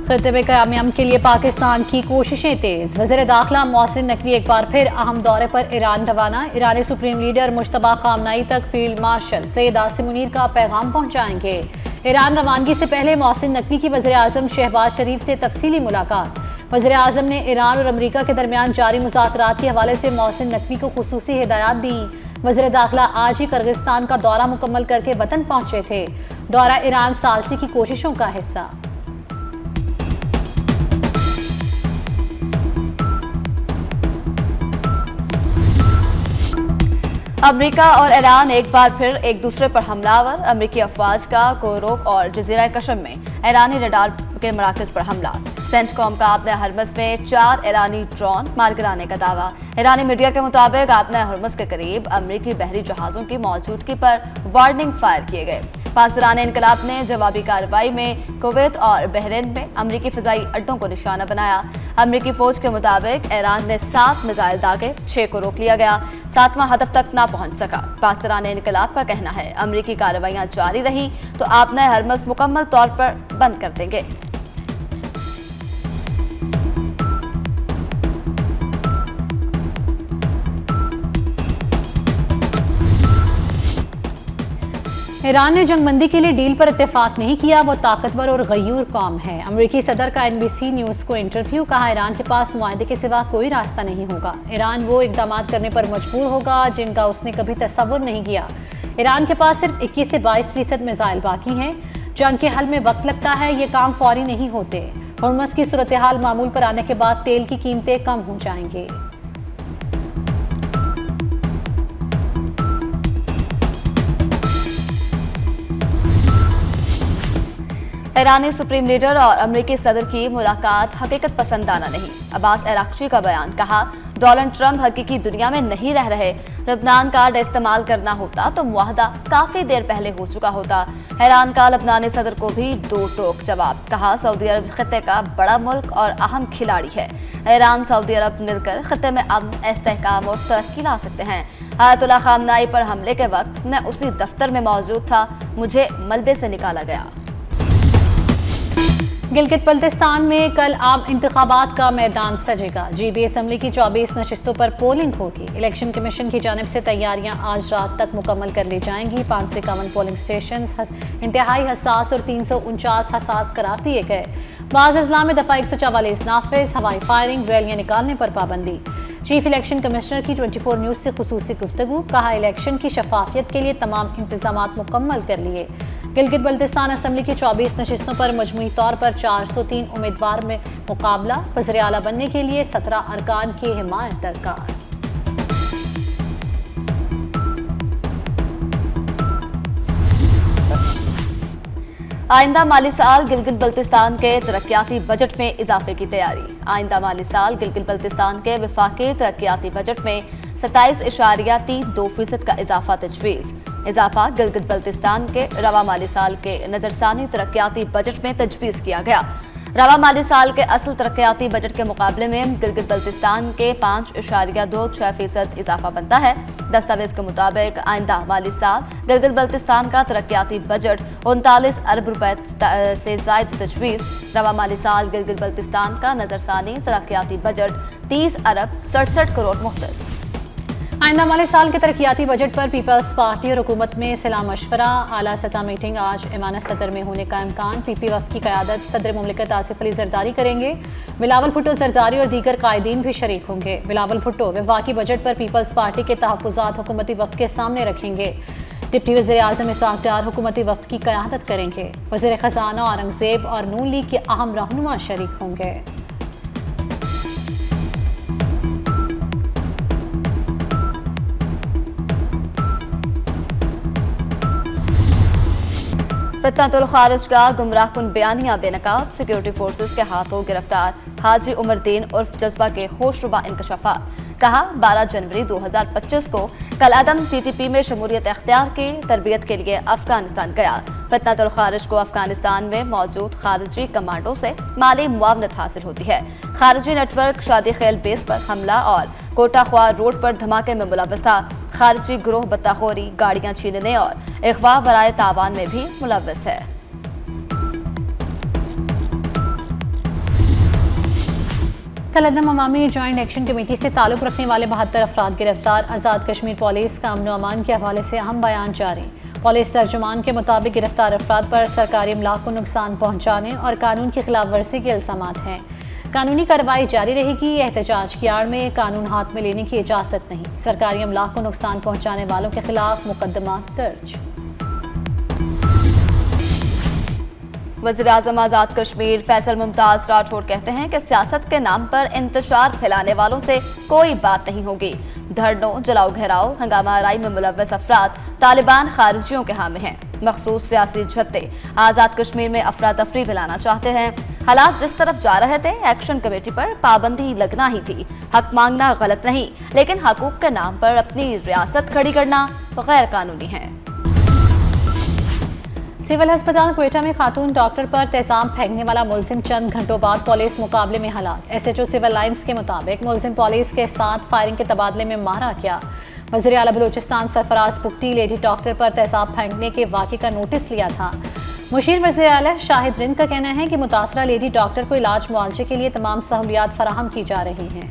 खित्ते में क़याम के लिए पाकिस्तान की कोशिशें तेज। वज़ीर दाखिला मोहसिन नकवी एक बार फिर अहम दौरे पर ईरान रवाना। ईरानी सुप्रीम लीडर मुश्तबा खामनाई तक फील्ड मार्शल सैयद आसिम मुनीर का पैगाम पहुंचाएंगे। ईरान रवानगी से पहले मोहसिन नकवी की वज़ीर आज़म शहबाज शरीफ से तफसीली मुलाकात। वज़ीर आज़म ने ईरान और अमरीका के दरमियान जारी मुज़ाकरात के हवाले से मोहसिन नकवी को खुसूसी हिदायत दी। वज़ीर दाखिला आज ही किर्गिस्तान का दौरा मुकम्मल करके वतन पहुंचे थे। दौरा ईरान सालसी की कोशिशों का हिस्सा। अमेरिका और ईरान एक बार फिर एक दूसरे पर हमलावर। अमेरिकी अफवाज का कोरोक और जजीरा कशम में ईरानी रडार के मराकज पर हमला। सेंटकॉम का आपने हरमस में 4 ईरानी ड्रोन मार गिराने का दावा। ईरानी मीडिया के मुताबिक आपने हरमस के करीब अमेरिकी बहरी जहाजों की मौजूदगी पर वार्निंग फायर किए गए। पासदारान इनकलाब ने जवाबी कार्रवाई में कुवैत और बहरीन में अमेरिकी फिजाई अड्डों को निशाना बनाया। अमेरिकी फौज के मुताबिक ईरान ने 7 मिसाइल दागे, 6 को रोक लिया गया, 7वां हदफ तक ना पहुंच सका। पासदारान इनकलाब का कहना है अमेरिकी कार्रवाइयां जारी रही तो आपने हरमस मुकम्मल तौर पर बंद कर देंगे। ईरान ने जंगबंदी के लिए डील पर इत्तेफाक नहीं किया, वो ताकतवर और गयूर कौम है। अमेरिकी सदर का NBC न्यूज़ को इंटरव्यू। कहा ईरान के पास मुआहदे के सिवा कोई रास्ता नहीं होगा। ईरान वो इकदाम करने पर मजबूर होगा जिनका उसने कभी तसव्वुर नहीं किया। ईरान के पास सिर्फ 21 से 22% मिसाइल बाकी हैं। जंग के हल में वक्त लगता है, ये काम फौरी नहीं होते। हरमस की सूरत हाल मामूल पर आने के बाद तेल की कीमतें कम हो जाएंगी। ईरानी सुप्रीम लीडर और अमेरिकी सदर की मुलाकात हकीकत पसंदाना नहीं। अब्बास अराक्ची का बयान। कहा डोनाल्ड ट्रंप हकीकी दुनिया में नहीं रह रहे। लबनान कार्ड इस्तेमाल करना होता तो मुआहदा काफी देर पहले हो चुका होता। ईरान का लबनानी सदर को भी दो टोक जवाब। कहा सऊदी अरब खत्ते का बड़ा मुल्क और अहम खिलाड़ी है। ईरान सऊदी अरब मिलकर खत्ते में अमन, इस्तेहकाम और तरक्की ला सकते हैं। आयतुल्लाह खामनाई पर हमले के वक्त मैं उसी दफ्तर में मौजूद था, मुझे मलबे से निकाला गया। गिलगित बल्तिस्तान में कल आम इंतखाबात का मैदान सजेगा। GB असम्बली की 24 नशिस्तों पर पोलिंग होगी। इलेक्शन कमीशन की जानिब से तैयारियां आज रात तक मुकम्मल कर ली जाएंगी। 551 पोलिंग स्टेशन इंतहाई हसास और 349 हसास करार दिए गए। बाज़ अजला में दफ़ा 144 नाफिज, हवाई फायरिंग, रैलियां निकालने पर पाबंदी। चीफ इलेक्शन कमिश्नर की 24 न्यूज़ से खुसूसी गुफ्तगू। कहा इलेक्शन की शफाफियत के लिए तमाम इंतजामात मुकम्मल कर लिए। गिलगित बल्तिस्तान असम्बली की 24 नशिस्तों पर मजमूई तौर पर 403 उम्मीदवार में मुकाबला। वज़ीर आला बनने के लिए 17 अरकान की हिमायत दरकार। आइंदा माली साल गिलगित बल्तिस्तान के तरक्याती बजट में इजाफे की तैयारी। आइंदा माली साल गिलगित बल्तिस्तान के वफाकी तरक्याती बजट में 27.32% का इजाफा तजवीज़। इजाफा गिलगित बल्तिस्तान के रवा माली साल के नजरसानी तरक्याती बजट में तजवीज़ किया गया। रवा माली साल के असल तरक्याती बजट के मुकाबले में गिलगित बल्तिस्तान के 5.26% इजाफा बनता है। दस्तावेज के मुताबिक आइंदा माली साल गिलगित बल्तिस्तान का तरक्याती बजट 39 अरब रुपए से जायद तजवीज़। रवा माली साल गिलगित बल्तिस्तान का नजरसानी तरक्याती बजट 30 अरब 67 करोड़ मुख्तस। आइंदा माली साल के तरक्याती बजट पर पीपल्स पार्टी और हुकूमत में सलाह मशवरा। आला सतह मीटिंग आज ऐवान सदर में होने का इम्कान। PP वक्त की क़यादत सदर मुमलिकत आसिफ अली जरदारी करेंगे। बिलावल भुट्टो जरदारी और दीगर कायदीन भी शरीक होंगे। बिलावल भुट्टो वफाकी बजट पर पीपल्स पार्टी के तहफ़्फ़ुज़ात हुकूमती वक्त के सामने रखेंगे। डिप्टी वज़ीर आज़म इसहाक़ डार हुकूमती वक्त की क़यादत करेंगे। वज़ीर ख़ज़ाना औरंगज़ेब और नून लीग के अहम रहनुमा शरीक होंगे। फितनतुल खारिज का गुमराहकुन बयानिया बेनकाब। सिक्योरिटी फोर्सेस के हाथों गिरफ्तार हाजी उमरदीन उर्फ जज्बा के होशरुबा इंकशाफात। कहा 12 जनवरी 2025 को कलादम TTP में शमूलियत अख्तियार की तरबियत के लिए अफगानिस्तान गया। फितनतुल खारिज को अफगानिस्तान में मौजूद खारिजी कमांडो से माली मुआवनत हासिल होती है। खारिजी नेटवर्क शादी खेल बेस पर हमला और कोटा ख्वार रोड पर धमाके में मुलव्वस था। खारिजी ग्रोह बत्ताखोरी, गाड़ियां छीनने और अगवा बराए तावान में भी मुलव्वस है। कलअदम अवामी जॉइंट एक्शन कमेटी से ताल्लुक रखने वाले 72 अफराद गिरफ्तार। आज़ाद कश्मीर पुलिस का अमन अमान के हवाले से अहम बयान जारी। पुलिस तर्जुमान के मुताबिक गिरफ्तार अफराद पर सरकारी अमलाक को नुकसान पहुँचाने और कानून की खिलाफ वर्जी के इल्जामात हैं। कानूनी कार्रवाई जारी रहेगी। एहतजाज की आड़ में कानून हाथ में लेने की इजाज़त नहीं। सरकारी अमलाक को नुकसान पहुँचाने वालों के खिलाफ मुकदमा दर्ज। वज़ीर-ए-आज़म आज़ाद कश्मीर फैसल मुमताज़ राठौर कहते हैं कि सियासत के नाम पर इंतशार फैलाने वालों से कोई बात नहीं होगी। धरनों, जलाओ घेराव, हंगामा आराई में मुलव्वस अफराद तालिबान खारिजियों के हामी हैं। मखसूस सियासी जत्थे आज़ाद कश्मीर में अफरा तफरी फैलाना चाहते हैं। हालात जिस तरफ जा रहे थे, एक्शन कमेटी पर पाबंदी लगना ही थी। हक मांगना गलत नहीं, लेकिन हकूक के नाम पर अपनी रियासत खड़ी करना गैर कानूनी है। सिविल अस्पताल क्वेटा में खातून डॉक्टर पर तेजाब फेंकने वाला मुलजिम चंद घंटों बाद पुलिस मुकाबले में हलाक। SHO सिविल लाइंस के मुताबिक मुलजिम पुलिस के साथ फायरिंग के तबादले में मारा गया। वज़ीर आला बलूचिस्तान सरफराज पुक्टी लेडी डॉक्टर पर तेजाब फेंकने के वाक़े का नोटिस लिया था। मुशीर वज़ीर आला शाहिद रिंद का कहना है कि मुतासरा लेडी डॉक्टर को इलाज मुआवजे के लिए तमाम सहूलियात फराहम की जा रही हैं।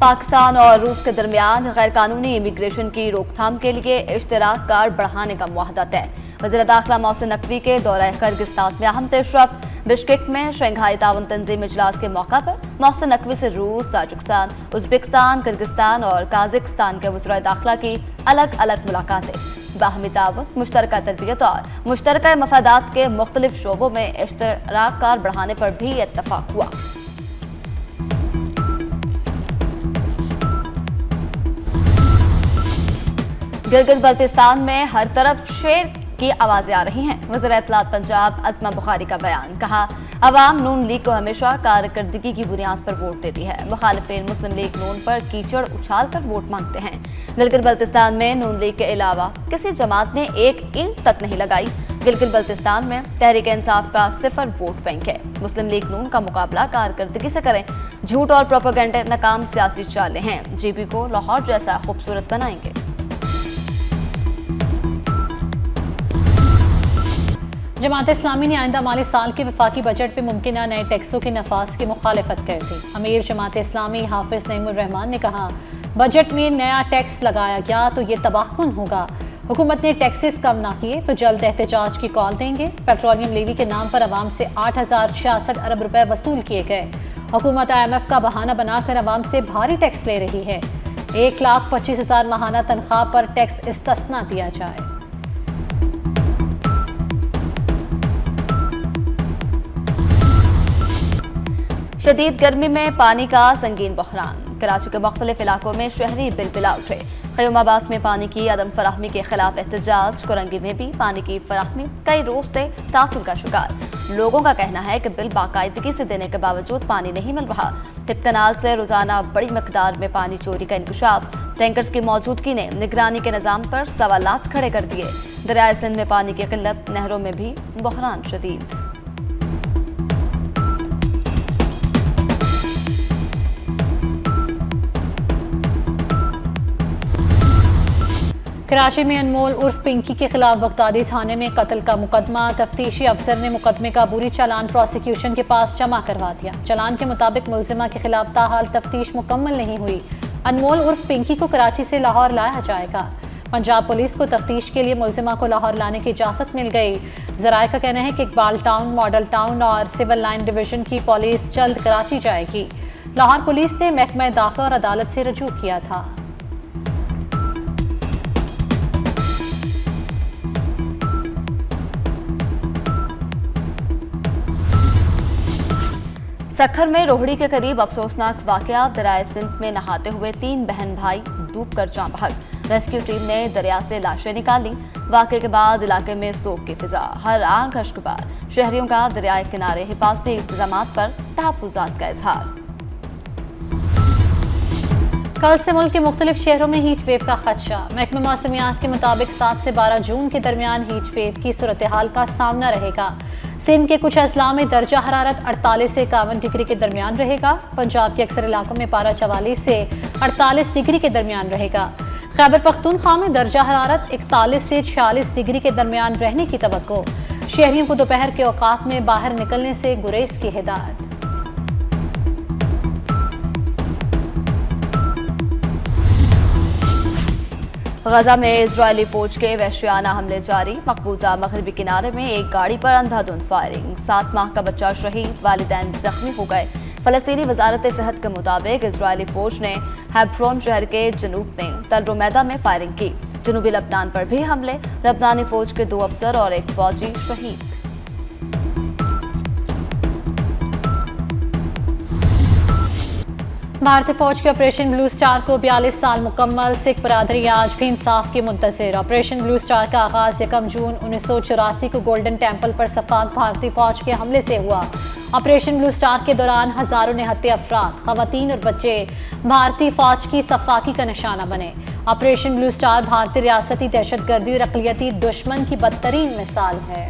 पाकिस्तान और रूस के दरमियान गैर कानूनी इमिग्रेशन की रोकथाम के लिए इश्तराक कार बढ़ाने का मुआहदा तय। वज़ीर दाखिला मोहसिन नकवी के दौरा किर्गिस्तान में अहम पेशरफ्त। बिश्केक में शंघाई ताउन तंजीम इजलास के मौका पर मोहसिन नकवी से रूस, ताजिकिस्तान, उज़्बेकिस्तान, किर्गिस्तान और काज़ाकिस्तान के वज़ीर दाखिला की अलग अलग मुलाकातें। बाहमी ताउन, मुश्तरका तरबियत और मुश्तरका मफादात के मुख्तलिफ शोबों में इश्तराक कार बढ़ाने पर भी इत्तफाक हुआ। गिलगित बल्तिस्तान में हर तरफ शेर की आवाजें आ रही हैं। वज़ीर इत्तलात पंजाब अस्मा बुखारी का बयान। कहा, अवाम नून लीग को हमेशा कारकर्दगी की बुनियाद पर वोट देती है। मुखालिफिन मुस्लिम लीग नून पर कीचड़ उछाल कर वोट मांगते हैं। गिलगित बल्तिस्तान में नून लीग के अलावा किसी जमात ने एक ईंट तक नहीं लगाई। गिलगित बल्तिस्तान में तहरीक इंसाफ का 0 वोट बैंक है। मुस्लिम लीग नून का मुकाबला कारकर्दगी से करें। झूठ और प्रोपेगेंडा नाकाम सियासी चालें हैं। GB को लाहौर जैसा खूबसूरत बनाएंगे। जमात इस्लामी ने आइंदा माली साल के वफाकी बजट पे मुमकिन नए टैक्सों के नफाज की मुखालफत कर दी। अमीर जमात इस्लामी हाफिज नईमुर रहमान ने कहा, बजट में नया टैक्स लगाया गया तो ये तबाहकुन होगा। हुकूमत ने टैक्सेस कम ना किए तो जल्द एहतजाज की कॉल देंगे। पेट्रोलियम लेवी के नाम पर अवाम से 8,066 अरब रुपए वसूल किए गए। हुकूमत IMF का बहाना बनाकर अवाम से भारी टैक्स ले रही है। 1,25,000 माहाना तनख्वाह पर टैक्स इस्तिस्ना दिया जाए। शदीद गर्मी में पानी का संगीन बहरान। कराची के मुख्तलिफ इलाकों में शहरी बिलबिला उठे। ख़यूमाबाद में पानी की अदम फराहमी के खिलाफ एहतजाज। कोरंगी में भी पानी की फराहमी कई रोज से तातुल का शिकार। लोगों का कहना है कि बिल बाकायदगी से देने के बावजूद पानी नहीं मिल रहा। टिप कनाल से रोजाना बड़ी मकदार में पानी चोरी का इंकशाफ। टैंकर्स की मौजूदगी ने निगरानी के निज़ाम पर सवालात खड़े कर दिए। दरियाए सिंध में पानी की किल्लत, नहरों में भी बहरान शदीद। कराची में अनमोल उर्फ पिंकी के खिलाफ बगदादी थाने में कत्ल का मुकदमा। तफ्तीशी अफसर ने मुकदमे का बुरी चालान प्रोसिक्यूशन के पास जमा करवा दिया। चालान के मुताबिक मुलजिमा के खिलाफ ताहाल तफ्तीश मुकम्मल नहीं हुई। अनमोल उर्फ पिंकी को कराची से लाहौर लाया जाएगा। पंजाब पुलिस को तफ्तीश के लिए मुलजिमा को लाहौर लाने की इजाज़त मिल गई। ज़राए का कहना है कि इकबाल टाउन, मॉडल टाउन और सिविल लाइन डिवीजन की पुलिस जल्द कराची जाएगी। लाहौर पुलिस ने महकमा दाखिला और अदालत से रजू किया था। सखर में रोहड़ी के करीब अफसोसनाक वाकया। दरियाए सिंध में नहाते हुए 3 बहन भाई डूबकर जान बहक। रेस्क्यू टीम ने दरिया से लाशें निकाली। वाकये के बाद इलाके में सोग की फिजा। हर आंख अश्कबार। शहरियों का दरियाए किनारे हिफाजती इंतजामात पर तहफ्फुजात का इजहार। कल से मुल्क के मुख्तलिफ शहरों में हीट वेव का खदशा। महकमा मौसमियात के मुताबिक 7 से 12 जून के दरमियान हीट वेव की सूरत हाल का सामना रहेगा। सिंध के कुछ अजला में दर्जा हरारत 48 से 51 डिग्री के दरमियान रहेगा। पंजाब के अक्सर इलाकों में पारा 44 से 48 डिग्री के दरमियान रहेगा। खैबर पख्तूनख्वा में दर्जा हरारत 41 से 46 डिग्री के दरमियान रहने की तवक्को। शहरियों को दोपहर के औकात में बाहर निकलने से गुरेज की हिदायत। गजा में इजरायली फौज के वहशियाना हमले जारी। मकबूजा मगरबी किनारे में एक गाड़ी पर अंधाधुंध फायरिंग। 7 माह का बच्चा शहीद, वालिदैन जख्मी हो गए। फलस्तीनी वजारत सेहत के मुताबिक इजरायली फौज ने हेब्रोन शहर के जनूब में तल रुमैदा में फायरिंग की। जनूबी लबनान पर भी हमले। लबनानी फौज के 2 अफसर और एक फौजी शहीद। भारतीय फौज के ऑपरेशन ब्लू स्टार को 42 साल मुकम्मल। सिख बरादरी आज भी इंसाफ की मुंतज़िर। ऑपरेशन ब्लू स्टार का आगाज 1 जून 1984 को गोल्डन टेम्पल पर सफाक भारतीय फौज के हमले से हुआ। ऑपरेशन ब्लू स्टार के दौरान हजारों निहत्थे अफराद, खवातीन और बच्चे भारतीय फौज की सफाकी का निशाना बने। ऑपरेशन ब्लू स्टार भारतीय रियासती दहशतगर्दी और अक़लियती दुश्मन की बदतरीन मिसाल है।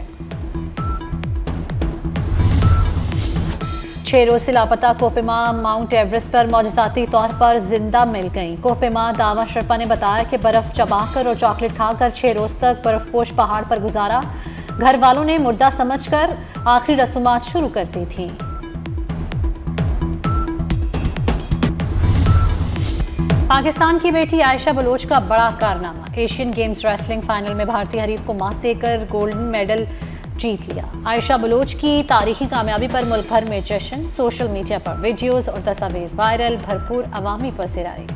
6 रोज से लापता कोहिमा माउंट एवरेस्ट पर मौजज़ाती तौर पर जिंदा मिल गईं। कोहिमा दावा शर्पा ने बताया कि बर्फ चबाकर और चॉकलेट खाकर 6 रोज तक बर्फपोश पहाड़ पर गुजारा। घर वालों ने मुर्दा समझकर आखिरी रसूमात शुरू कर दी थी। पाकिस्तान की बेटी आयशा बलोच का बड़ा कारनामा। एशियन गेम्स रेसलिंग फाइनल में भारतीय हरीफ को मात देकर गोल्डन मेडल जीत लिया। आयशा बलोच की तारीखी कामयाबी पर मुल्क भर में जश्न। सोशल मीडिया पर वीडियोस और तस्वीर वायरल, भरपूर अवामी पसीराई।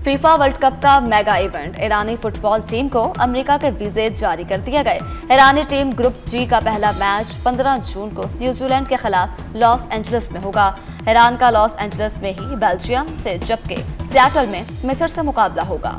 फीफा वर्ल्ड कप का मेगा इवेंट। ईरानी फुटबॉल टीम को अमेरिका के वीजे जारी कर दिए गए। ईरानी टीम ग्रुप जी का पहला मैच 15 जून को न्यूजीलैंड के खिलाफ लॉस एंजलिस में होगा। ईरान का लॉस एंजलिस में ही बेल्जियम से, जबकि सियाटल में मिस्र से मुकाबला होगा।